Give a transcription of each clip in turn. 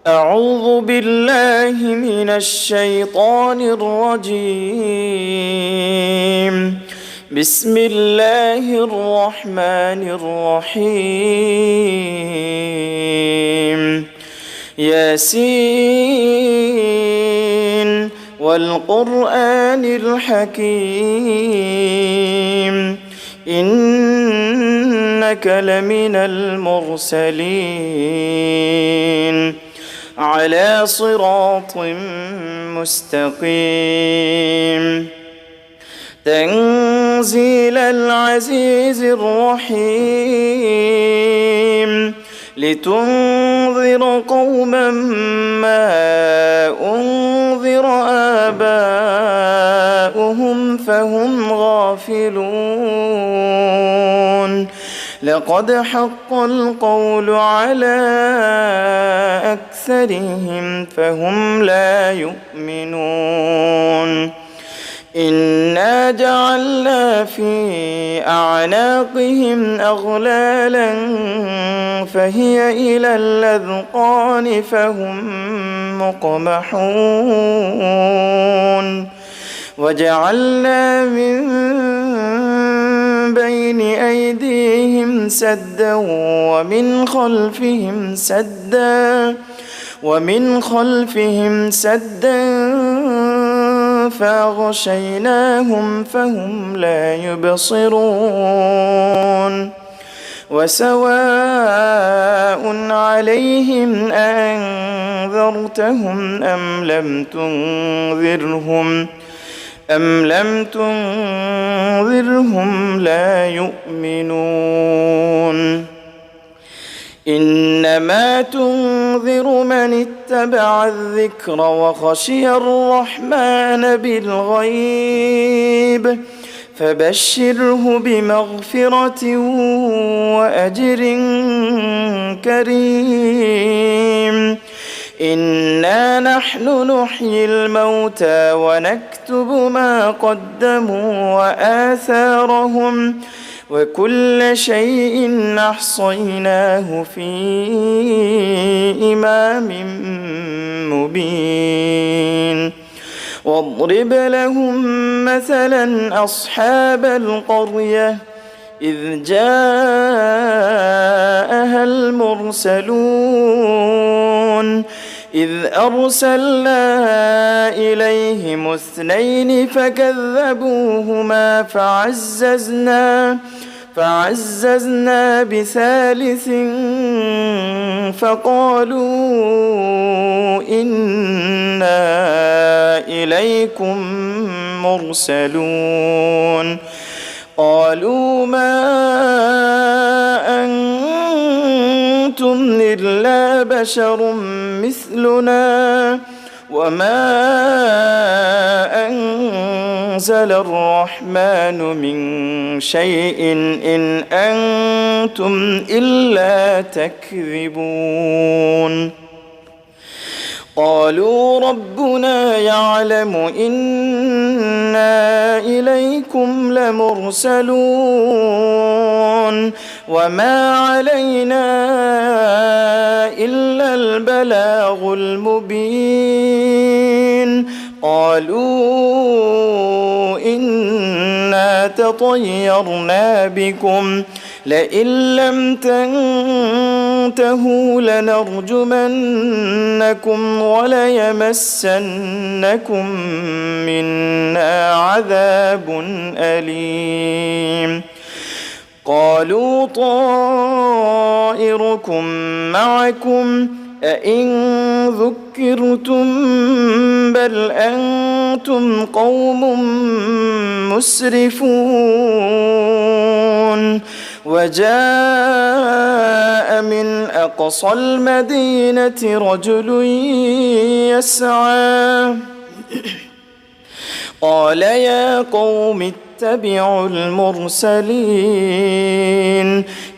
أعوذ بالله من الشيطان الرجيم. بسم الله الرحمن الرحيم. ياسين والقرآن الحكيم إنك لمن المرسلين على صراط مستقيم تنزيل العزيز الرحيم لتنذر قوما ما أنذر آباؤهم فهم غافلون لقد حق القول على أكثرهم فهم لا يؤمنون إنا جعلنا في أعناقهم أغلالا فهي إلى الأذقان فهم مقمحون وجعلنا من بين أيديهم سدا ومن خلفهم سدا فأغشيناهم فهم لا يبصرون وسواء عليهم أنذرتهم أم لم تنذرهم لا يؤمنون إنما تنذر من اتبع الذكر وخشي الرحمن بالغيب فبشره بمغفرة وأجر كريم إنا نحن نحيي الموتى ونكتب ما قدموا وآثارهم وكل شيء أحصيناه في إمام مبين واضرب لهم مثلا أصحاب القرية إذ جاءها المرسلون إذ أرسلنا إليهم 2 فكذبوهما فعززنا بثالث فقالوا إنا إليكم مرسلون قالوا ما أنتم إلا بشر مثلنا وما أنزل الرحمن من شيء إن أنتم إلا تكذبون قالوا ربنا يعلم إنا إليكم لمرسلون وما علينا إلا البلاغ المبين قالوا إنا تطيرنا بكم لئن لم تنتهوا لنرجمنكم وليمسنكم منا عذاب أليم قالوا طائركم معكم أئن ذكرتم بل أنتم قوم مسرفون وجاء من أقصى المدينة رجل يسعى قال يا قوم اتبعوا المرسلين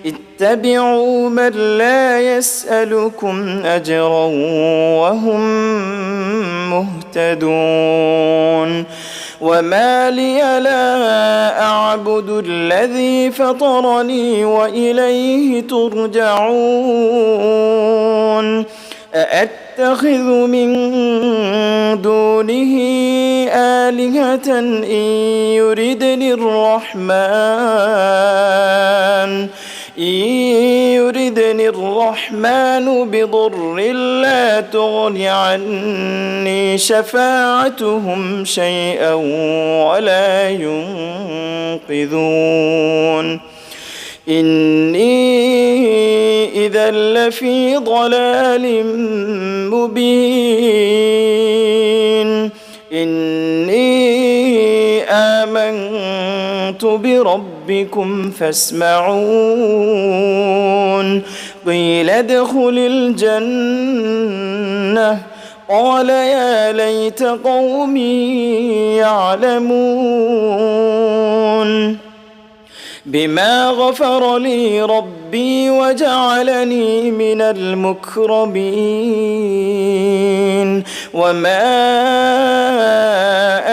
اتبعوا من لا يسألكم أجرا وهم مهتدون وما لي لا أعبد الذي فطرني وإليه ترجعون أأتخذ من دونه آلهة إن يردني الرحمن بضر لا تغن عني شفاعتهم شيئا ولا ينقذون إني إذا لفي ضلال مبين إني آمنت بربكم فاسمعون قيل ادخل الجنة قال يا ليت قومي يعلمون بما غفر لي ربي وجعلني من المكرمين وما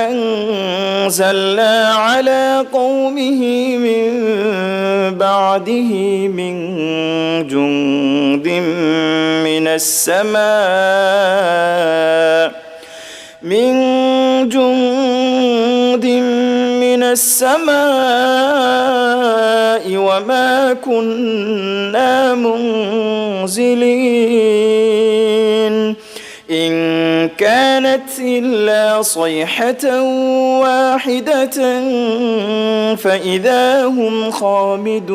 أنزلنا على قومه من بعده من جند من السماء وما كنا منزلين إن كانت إلا صيحة واحدة فإذا هم خامدون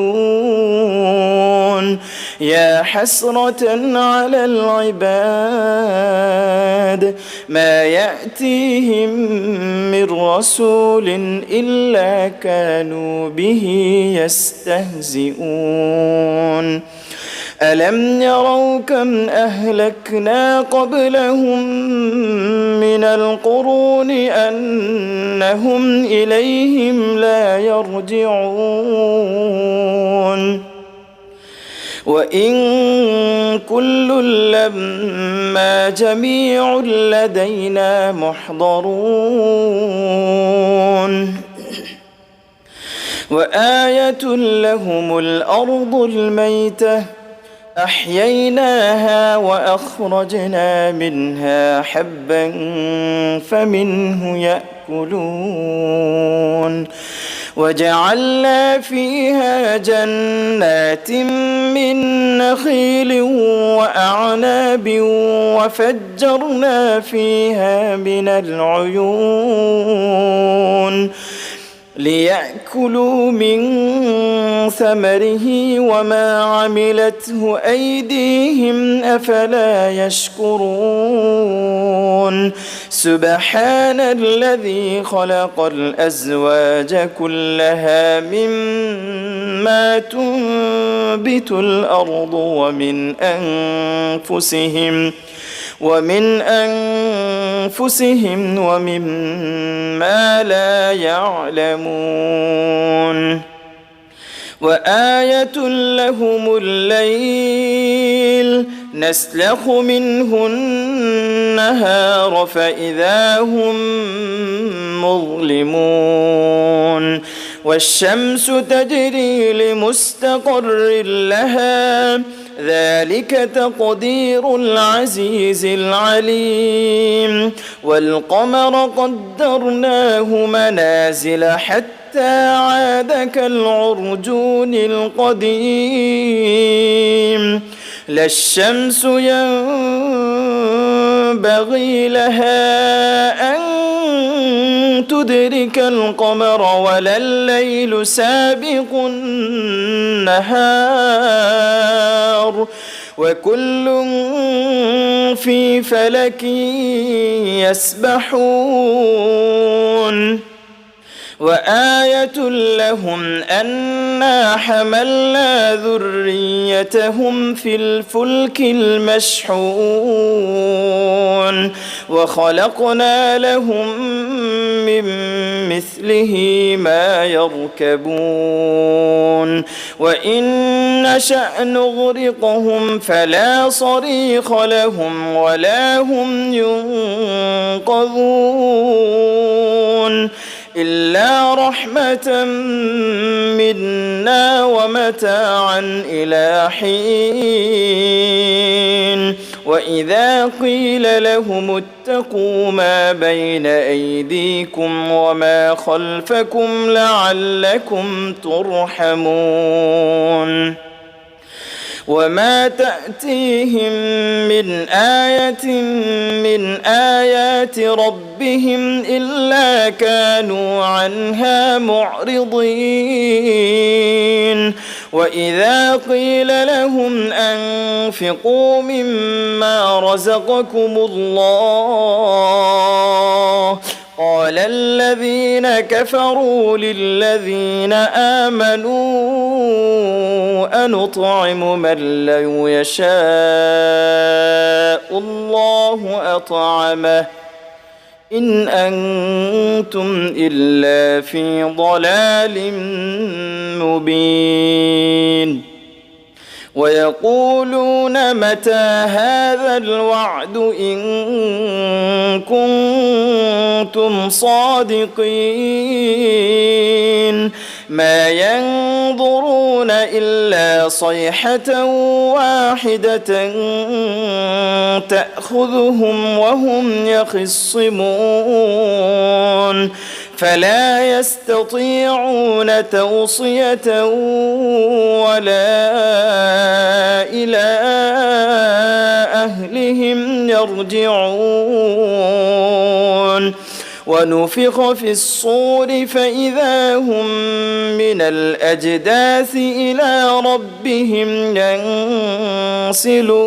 يا حسرة على العباد ما يأتيهم من رسول إلا كانوا به يستهزئون ألم يروا كم أهلكنا قبلهم من القرون أنهم إليهم لا يرجعون وإن كل لما جميع لدينا محضرون وآية لهم الأرض الميتة أحييناها وأخرجنا منها حبا فمنه يأكلون وجعلنا فيها جنات من نخيل وأعناب وفجرنا فيها من العيون ليأكلوا من ثمره وما عملته أيديهم أفلا يشكرون سبحان الذي خلق الأزواج كلها مما تنبت الأرض ومن أنفسهم ومما لا يعلمون وآية لهم الليل نسلخ منه النهار فإذا هم مظلمون والشمس تجري لمستقر لها ذلك تقدير العزيز العليم والقمر قدرناه منازل حتى عاد كالعرجون القديم لا الشمس ينبغي لها أن تدرك القمر ولا الليل سابق النهار وكل في فلك يسبحون وآية لهم أنا حملنا ذريتهم في الفلك المشحون وخلقنا لهم من مثله ما يركبون وإن نشأ نغرقهم فلا صريخ لهم ولا هم ينقذون إلا رحمة منا ومتاعا إلى حين وإذا قيل لهم اتقوا ما بين أيديكم وما خلفكم لعلكم ترحمون وما تأتيهم من آية من آيات ربهم إلا كانوا عنها معرضين وإذا قيل لهم أنفقوا مما رزقكم الله قال الذين كفروا للذين آمنوا أنطعم من لو يشاء الله أطعمه إن أنتم إلا في ضلال مبين ويقولون متى هذا الوعد إن كنتم صادقين ما ينظرون إلا صيحة واحدة تأخذهم وهم يخصمون فلا يستطيعون توصية ولا إلى أهلهم يرجعون ونفخ في الصور فإذا هم من الأجداث إلى ربهم ينسلون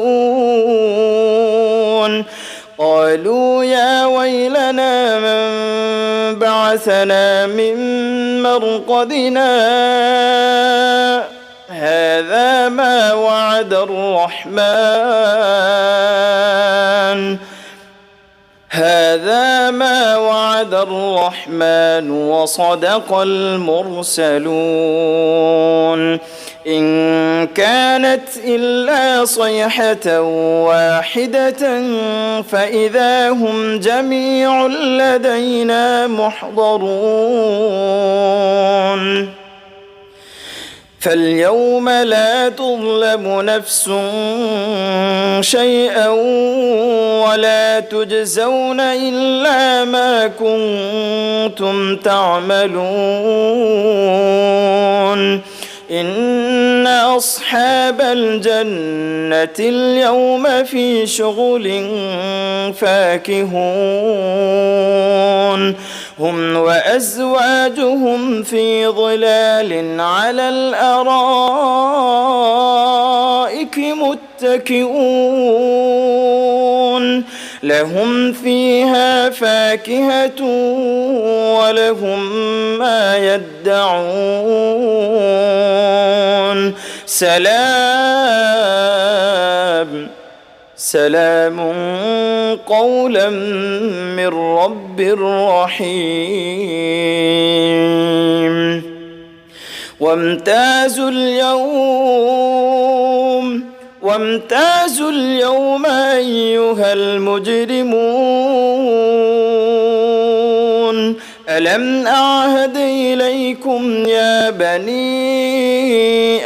قالوا يا ويلنا من بعثنا من مرقدنا هذا ما وعد الرحمن وصدق المرسلون إن كانت إلا صيحة واحدة فإذا هم جميع لدينا محضرون فاليوم لا تظلم نفس شيئا ولا تجزون إلا ما كنتم تعملون إن أصحاب الجنة اليوم في شغل فاكهون هم وأزواجهم في ظلال على الأرائك متكئون لهم فيها فاكهة ولهم ما يدعون سلام قولا من رب رحيم وامتازوا اليوم أيها المجرمون ألم أعهد إليكم يا بني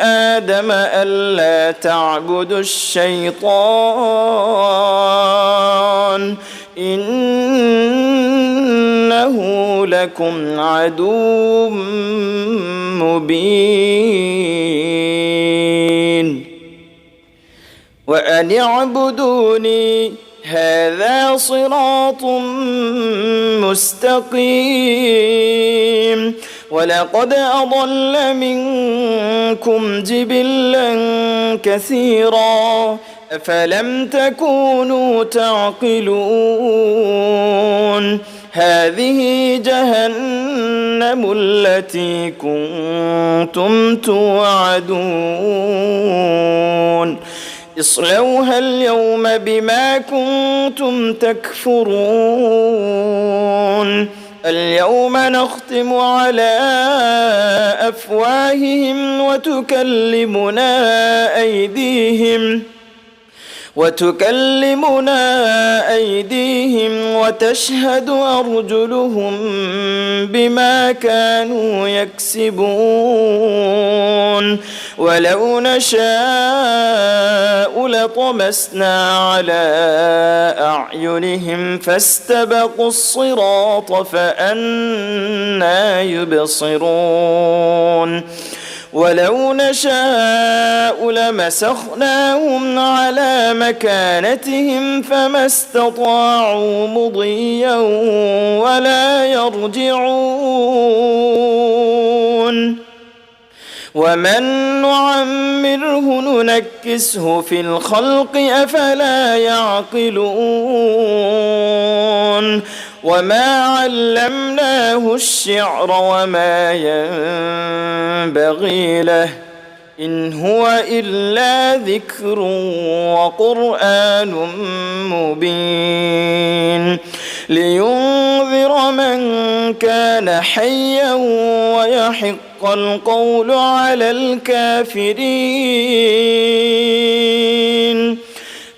آدم ألا تعبدوا الشيطان إنه لكم عدو مبين وأن اعبدوني هذا صراط مستقيم ولقد أضل منكم جبلا كثيرا أفلم تكونوا تعقلون هذه جهنم التي كنتم توعدون اصلوها اليوم بما كنتم تكفرون اليوم نختم على أفواههم وتكلمنا أيديهم وتكلمنا أيديهم وتشهد أرجلهم بما كانوا يكسبون ولو نشاء لطمسنا على أعينهم فاستبقوا الصراط فأنى يبصرون ولو نشاء لمسخناهم على مكانتهم فما استطاعوا مضيا ولا يرجعون ومن نعمره ننكسه في الخلق أفلا يعقلون وما علمناه الشعر وما ينبغي له إن هو إلا ذكر وقرآن مبين لينذر من كان حيا ويحق القول على الكافرين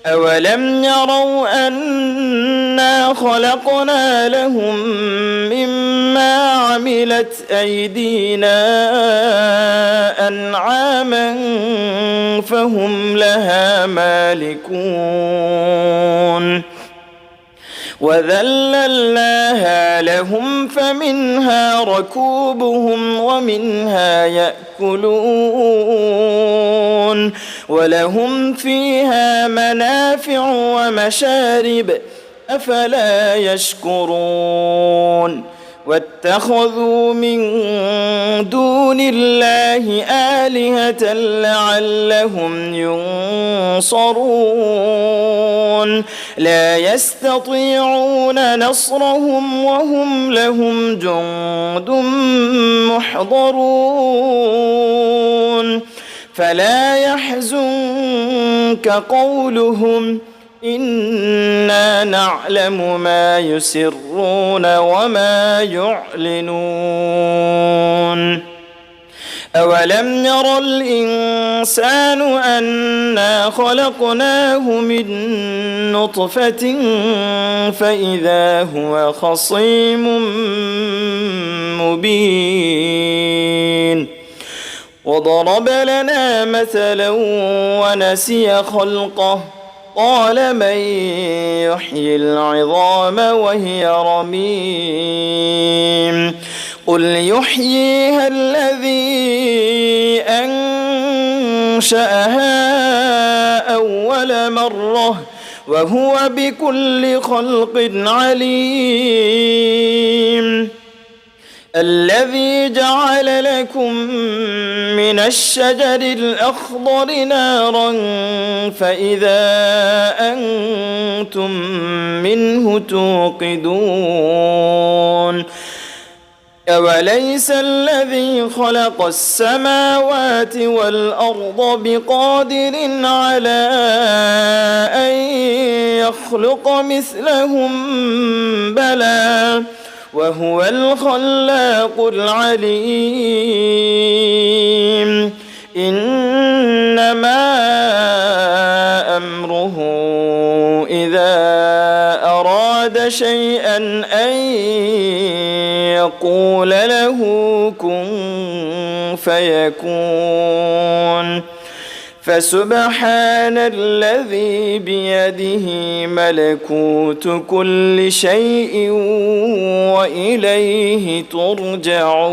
أولم يروا أنا خلقنا لهم مما عملت أيدينا أنعاما فهم لها مالكون وذللناها لهم فمنها ركوبهم ومنها يأكلون ولهم فيها منافع ومشارب أفلا يشكرون واتخذوا من دون الله آلهة لعلهم ينصرون لا يستطيعون نصرهم وهم لهم جند محضرون فلا يحزنك قولهم إنا نعلم ما يسرون وما يعلنون أولم ير الإنسان أنا خلقناه من نطفة فإذا هو خصيم مبين وضرب لنا مثلا ونسي خلقه قال من يحيي العظام وهي رميم قل يحييها الذي أنشأها أول مرة وهو بكل خلق عليم الذي جعل لكم من الشجر الأخضر نارا فإذا أنتم منه توقدون أوليس الذي خلق السماوات والأرض بقادر على أن يخلق مثلهم بلى وهو الخلاق العليم إنما أمره إذا أراد شيئا أن يقول له كن فيكون فسبحان الذي بيده ملكوت كل شيء وإليه ترجعون.